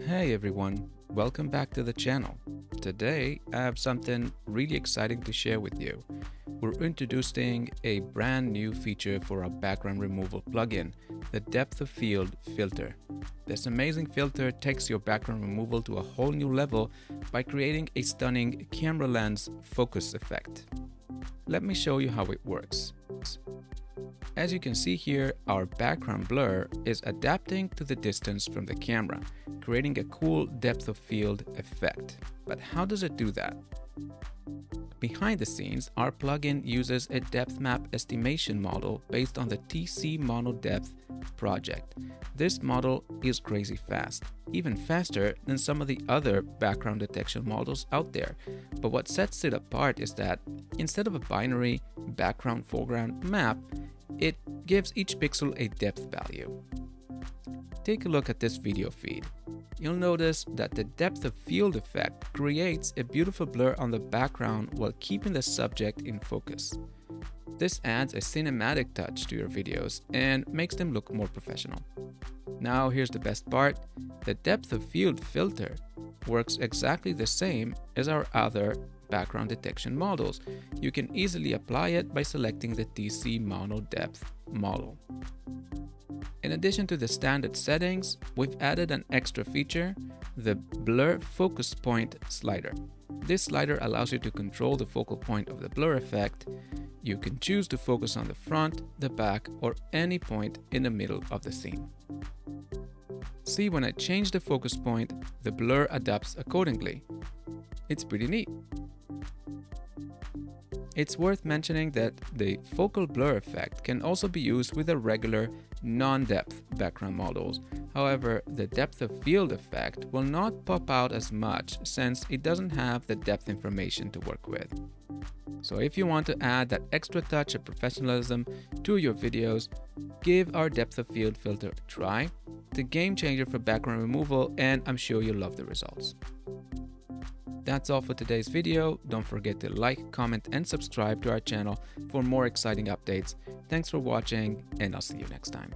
Hey everyone, welcome back to the channel. Today I have something really exciting to share with you. We're introducing a brand new feature for our background removal plugin, the depth of field filter. This amazing filter takes your background removal to a whole new level by creating a stunning camera lens focus effect. Let me show you how it works. As you can see here, our background blur is adapting to the distance from the camera, creating a cool depth of field effect. But how does it do that? Behind the scenes, our plugin uses a depth map estimation model based on the TC Mono Depth project. This model is crazy fast, even faster than some of the other background detection models out there. But what sets it apart is that instead of a binary background-foreground map, it gives each pixel a depth value. Take a look at this video feed. You'll notice that the depth of field effect creates a beautiful blur on the background while keeping the subject in focus. This adds a cinematic touch to your videos and makes them look more professional. Now here's the best part. The depth of field filter works exactly the same as our other background detection models. You can easily apply it by selecting the TC Mono Depth model. In addition to the standard settings, we've added an extra feature, the Blur Focus Point slider. This slider allows you to control the focal point of the blur effect. You can choose to focus on the front, the back, or any point in the middle of the scene. See, when I change the focus point, the blur adapts accordingly. It's pretty neat. It's worth mentioning that the focal blur effect can also be used with the regular non-depth background models. However, the depth of field effect will not pop out as much since it doesn't have the depth information to work with. So if you want to add that extra touch of professionalism to your videos, give our depth of field filter a try. It's a game changer for background removal, and I'm sure you'll love the results. That's all for today's video. Don't forget to like, comment, and subscribe to our channel for more exciting updates. Thanks for watching, and I'll see you next time.